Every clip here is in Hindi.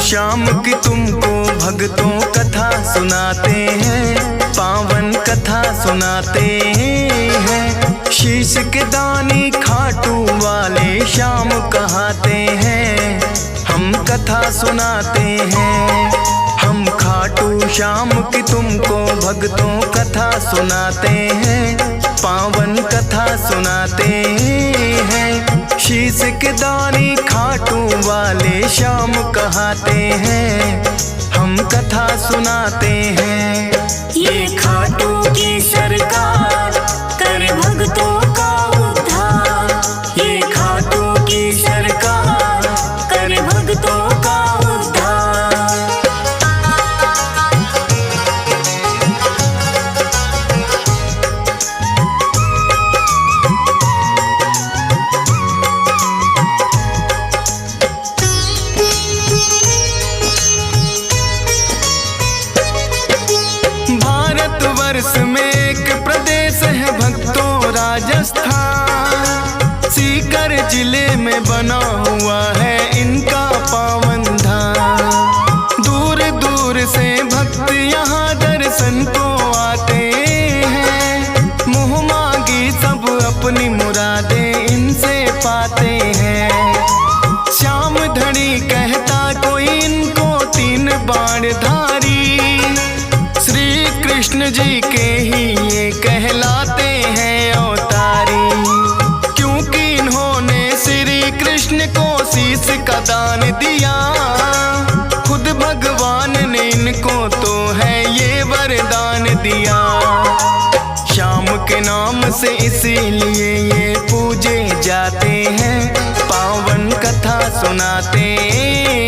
श्याम की तुमको भक्तों कथा सुनाते हैं, पावन कथा सुनाते हैं। शीश के दानी खाटू वाले श्याम कहाते हैं, हम कथा सुनाते हैं। हम खाटू श्याम की तुमको भक्तों कथा सुनाते हैं, पावन कथा सुनाते हैं। शीश के दानी खाटू वाले श्याम कहाते हैं, हम कथा सुनाते हैं। ये खाटू की सरकार कर भक्तों का उद्धार, ये खाटू की सरकार कर भक्तों का उद्धार। भारतवर्ष में एक प्रदेश है भक्तों राजस्थान, सीकर जिले में बना हुआ है इनका पावन धाम। दूर दूर से भक्त यहाँ दर्शन को आते हैं, मुँह मांगी सब अपनी मुरादें इनसे पाते हैं। श्याम धनी कहता कोई इनको 3 बाण धारी, कृष्ण जी के ही ये कहलाते हैं अवतारी। क्योंकि इन्होंने श्री कृष्ण को शीश का दान दिया, खुद भगवान ने इनको तो है ये वरदान दिया। श्याम के नाम से इसीलिए ये पूजे जाते हैं, पावन कथा सुनाते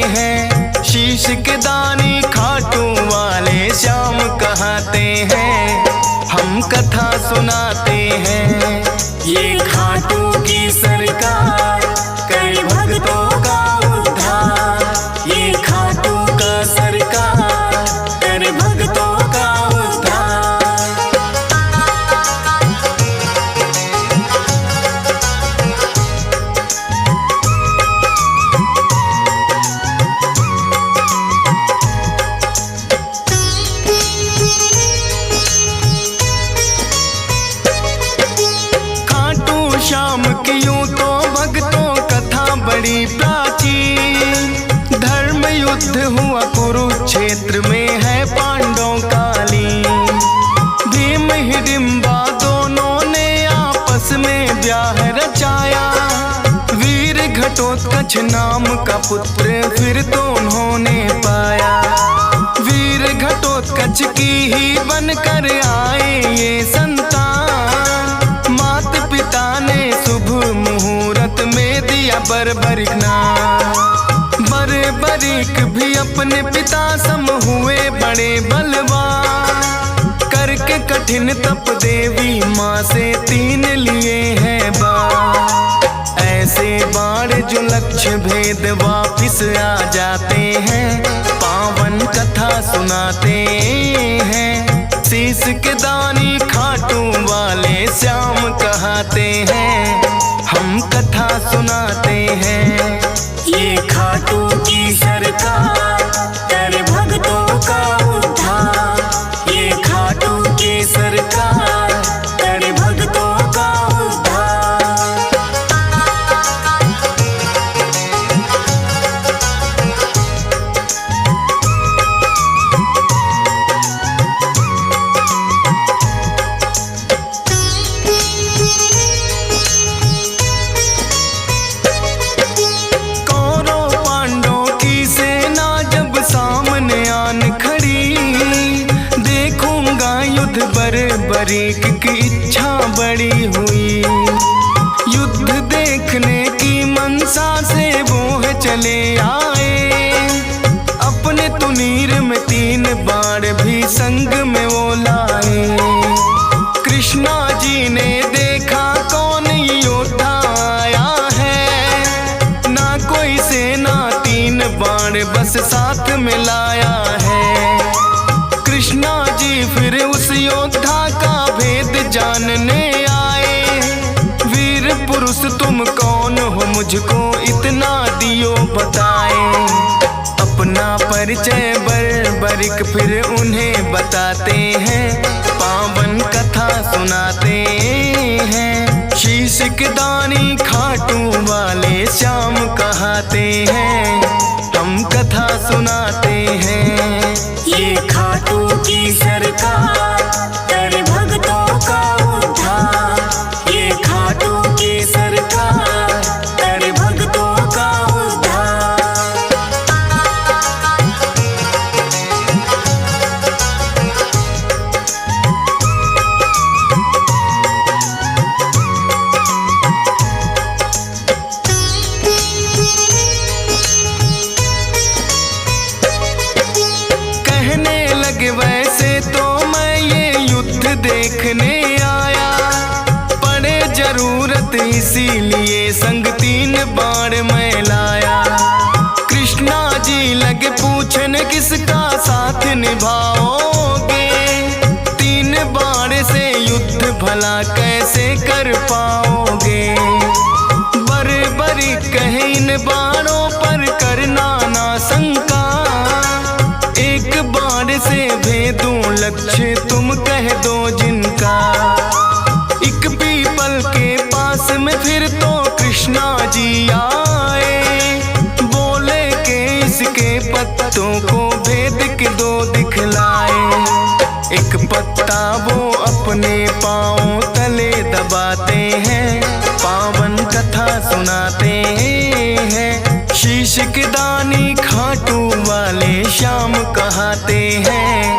हैं। शीश के दानी खाटू वाले श्याम कहाते हैं, हम कथा सुनाते हैं। ये खाटू की सरकार कर भक्तों का उद्धार, ये खाटू का सरकार कर भक्तों का उद्धार। श्याम की यूं तो भक्तों कथा बड़ी प्राचीन, धर्म युद्ध हुआ कुरुक्षेत्र में है पांडवों कालीन। भीम हिडिंबा दोनों ने आपस में ब्याह रचाया, वीर घटोत्कच नाम का पुत्र फिर तो उन्होंने पाया। वीर घटोत्कच की ही बनकर आए ये संतान, मात पिता ने शुभ मुहूर्त में दिया बर्बरिक नाम। बर्बरिक भी अपने पिता सम हुए बड़े बलवान, करके कठिन तप देवी माँ से 3 लिए हैं बाण। ऐसे बाण जो लक्ष्य भेद वापिस आ जाते हैं, पावन कथा सुनाते हैं। शीश के दानी खाटू वाले श्याम कहाते हैं, हम कथा सुनाते हैं। ये खाटू की सरकार कर भक्तों का उद्धार, ये खाटू की सरकार कर भक्तों का उद्धार। बर्बरिक की इच्छा बड़ी हुई, युद्ध देखने की मनसा से वो है चले आए। अपने तुनीर में 3 बाण भी संग में वो लाए। कृष्णा जी ने देखा कौन योद्धा आया है, ना कोई सेना 3 बाण बस साथ में लाया है। कृष्णा जी फिर उस योद्धा का भेद जानने आए। वीर पुरुष तुम कौन हो, मुझको इतना दियो बताए। अपना परिचय बरिक फिर उन्हें बताते हैं, पावन कथा सुनाते हैं। शीश के दानी खाटू वाले श्याम कहाते हैं, हम कथा सुनाते हैं। ये खाटू की सरकार कर भक्तों का उद्धार। ये खाटू की सरकार कर भक्तों का उद्धार। वैसे तो मैं ये युद्ध देखने आया, पड़े जरूरत इसीलिए संग 3 बाण मैं लाया। कृष्णा जी लगे पूछने किसका साथ निभाओगे, 3 बाण से युद्ध भला कैसे कर पाओगे। बरी कहे इन बाणों पर करना ना शंका, एक बाण से भेदूं लक्ष्य तुम कह दो जिनका। एक पीपल के पास में फिर तो कृष्णा जी आए, बोले के इसके पत्तों को भेद के 2 दिखलाए। एक पत्ता वो अपने पांव तले दबाते हैं, पावन कथा सुनाते हैं। शीश के दानी खाटू वाले श्याम कहाते हैं,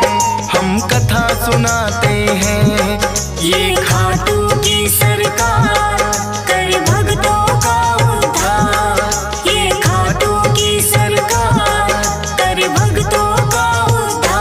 हम कथा सुनाते हैं। ये खाटू की सरकार कर भक्तों का उद्धार। ये खाटू की सरकार कर भक्तों का उद्धार।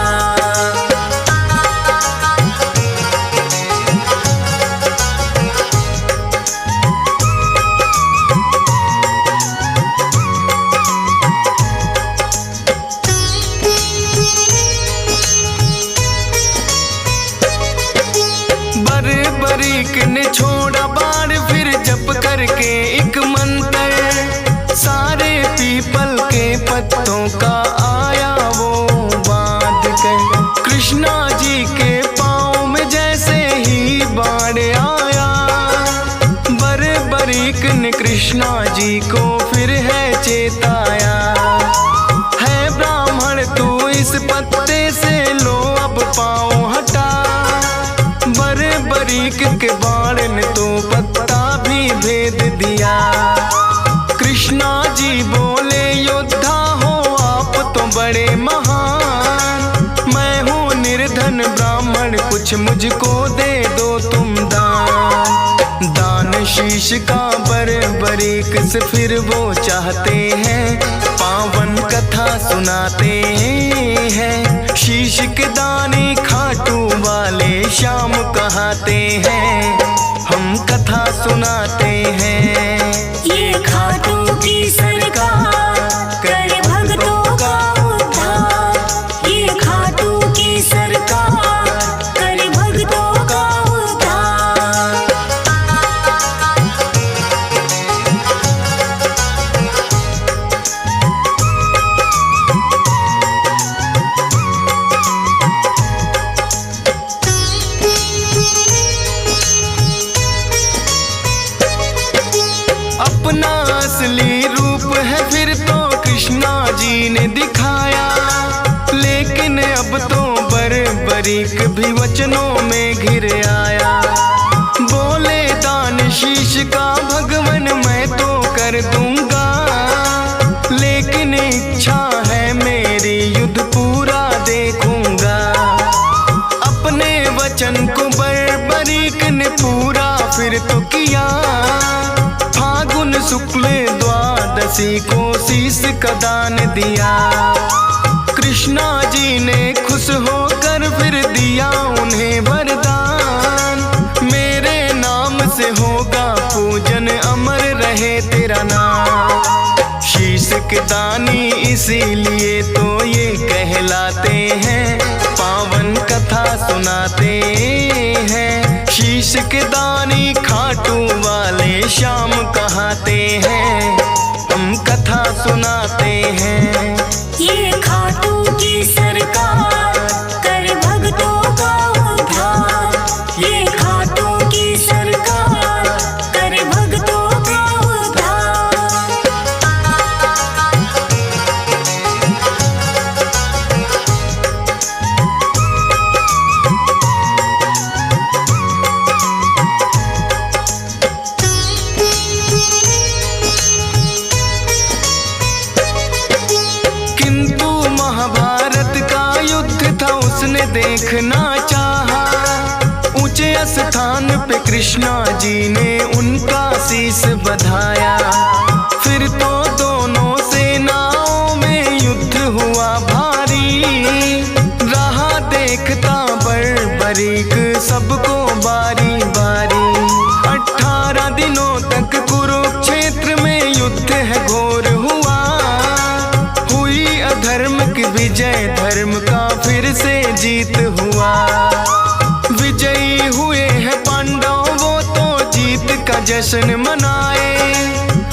बरीक ने छोड़ा बाण फिर जप करके एक मंत्र, सारे पीपल के पत्तों का आया वो बांध कर। कृष्णा जी के पाँव में जैसे ही बाण आया, बरीक ने कृष्णा जी को फिर है चेताया। है ब्राह्मण तू इस पत्ते से लो अब पाँव हटा, बरीक के बाण ने तो पत्ता भी भेद दिया। कृष्णा जी बोले योद्धा हो आप तो बड़े महान, मैं हूँ निर्धन ब्राह्मण कुछ मुझको दे दो तुम दान। दान शीश का बरीक से फिर वो चाहते हैं, पावन कथा सुनाते हैं। शीश के दानी खाटू वाले श्याम कहाते हैं, हम कथा सुनाते हैं। ये खाटू की सरकार कर भक्तों का उद्धार। ये खाटू की सरकार कर भक्तों का उद्धार। अपना असली रूप है फिर तो कृष्णा जी ने दिखाया, लेकिन अब तो बरीक भी वचनों में घिर आया। बोले दान शीश का भगवन मैं तो कर दूंगा, लेकिन इच्छा है मेरी युद्ध पूरा देखूंगा। अपने वचन को बरीक ने पूरा फिर तो किया, फागुन शुक्ल द्वादशी को शीश का दान दिया। कृष्णा जी ने खुश होकर फिर दिया उन्हें वरदान, मेरे नाम से होगा पूजन अमर रहे तेरा नाम। शीश के दानी इसीलिए तो ये कहलाते हैं, पावन कथा सुनाते हैं। शीश के दानी खाटू वाले श्याम कहाते हैं, हम कथा सुनाते हैं। ये देखना चाहा। ऊंचे स्थान पे कृष्णा जी ने उनका शीश बधाया। फिर तो दोनों सेनाओं में युद्ध हुआ भारी। रहा देखता बर्बरीक सबको बारी बारी। 18 दिनों तक कुरुक्षेत्र में युद्ध है घोर हुआ। हुई अधर्म की विजय, धर्म का फिर से जीत हुआ। विजयी हुए हैं पांडव, वो तो जीत का जश्न मनाए।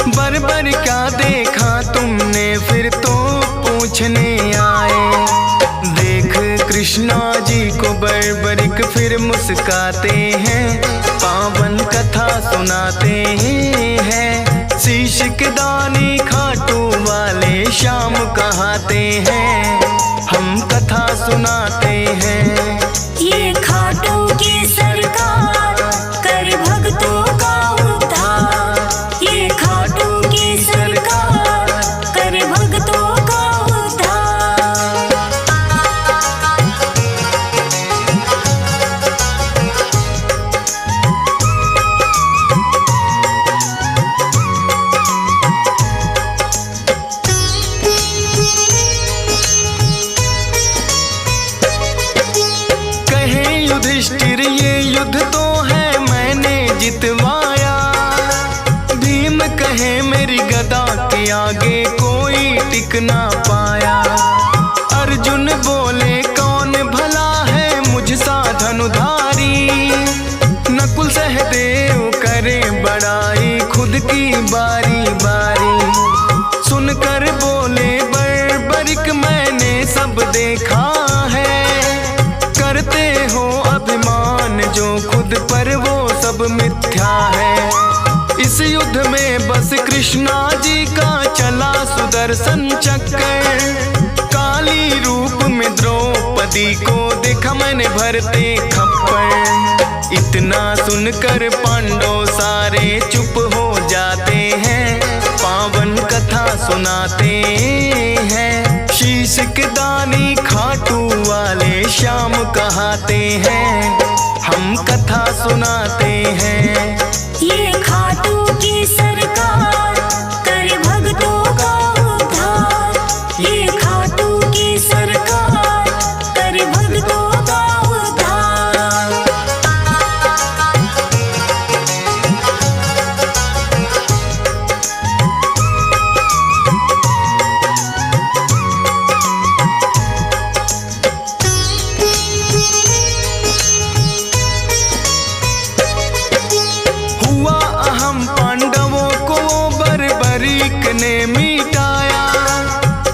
बर्बर क्या देखा तुमने, फिर तो पूछने आए। देख कृष्णा जी को बर्बरिक फिर मुस्काते हैं। पावन कथा सुनाते हैं। शीश के दानी खाटू वाले श्याम कहाते हैं। हम कथा सुनाते हैं। ये खाटू की सरकार कर भक्तों का उद्धार। ये खाटू की सरकार कर भक्तों का उद्धार। युधिष्ठिर ये युद्ध तो है मैंने जितवाया। भीम कहे मेरी गदा के आगे कोई टिक ना पाया। अर्जुन बोले कौन भला है मुझसा धनुधारी। नकुल सहदेव करे बड़ाई खुद की बारी बारी। सुनकर बोले बर्बरिक मैंने सब देखा है। करते हो अभिमान जो खुद पर वो सब मिथ्या है। इस युद्ध में बस कृष्णा जी का चला सुदर्शन चक्कर। काली रूप में द्रौपदी को देखा मैंने भरते खप्पर। इतना सुनकर पांडव सारे चुप हो जाते हैं। पावन कथा सुनाते हैं। शीश के दानी खाटू वाले श्याम कहाते हैं। हम कथा सुनाते हैं। ये खाटू की सरकार कर भक्तों का उद्धार। ये खाटू की सरकार कर भक्तों का उद्धार। ने मिटाया।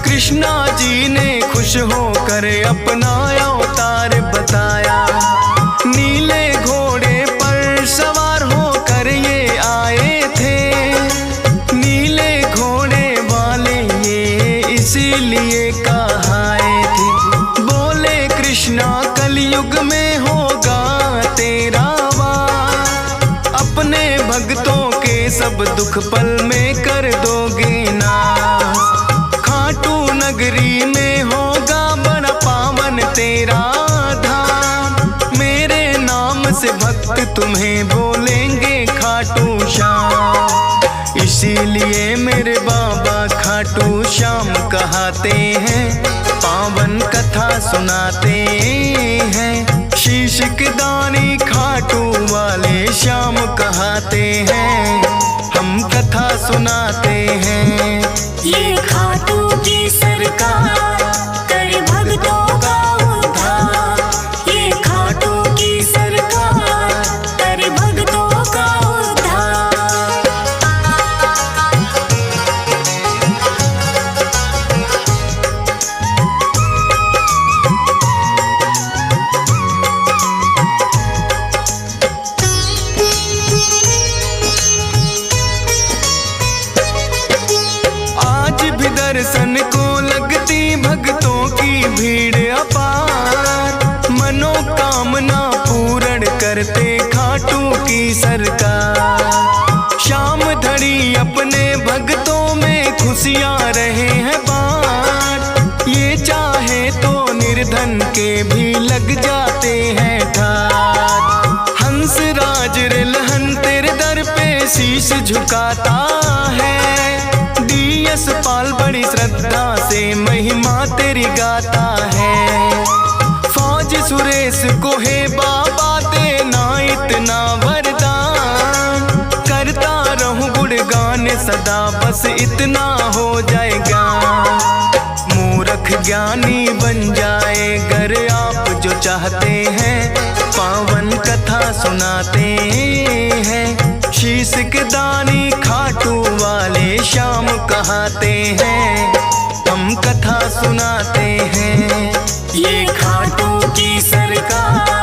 कृष्णा जी ने खुश होकर अपना अवतार बताया। नीले घोड़े पर सवार होकर ये आए थे। नीले घोड़े वाले ये इसीलिए कहाए थे। बोले कृष्णा कलयुग में होगा तेरा वार। अपने भक्तों के सब दुख पल में कर दोगे नाश। खाटू नगरी में होगा बड़ा पावन तेरा धाम। मेरे नाम से भक्त तुम्हें बोलेंगे खाटू श्याम। इसीलिए मेरे बाबा खाटू श्याम कहाते हैं। पावन कथा सुनाते हैं। शीश के दानी खाटू वाले श्याम कहाते हैं। हम कथा सुनाते हैं। ये खाटू की सरकार कर भक्तों का उद्धार। ये खाटू की सरकार कर भक्तों का उद्धार। दर्शन को लगती भक्तों की भीड़ अपार। मनोकामना पूर्ण करते खाटू की सरकार। शाम धड़ी अपने भक्तों में खुशियाँ रहे हैं बाँट। ये चाहे तो निर्धन के भी लग जा झुकाता है। डीएस पाल बड़ी श्रद्धा से महिमा तेरी गाता है। फौज सुरेश को है बाबा देना इतना वरदान, करता रहूं गुणगान सदा बस इतना हो जाएगा। मूर्ख ज्ञानी बन जाए गर आप जो चाहते हैं, पावन कथा सुनाते हैं। शीश के दानी खाटू वाले श्याम कहाते हैं, हम कथा सुनाते हैं। ये खाटू की सरकार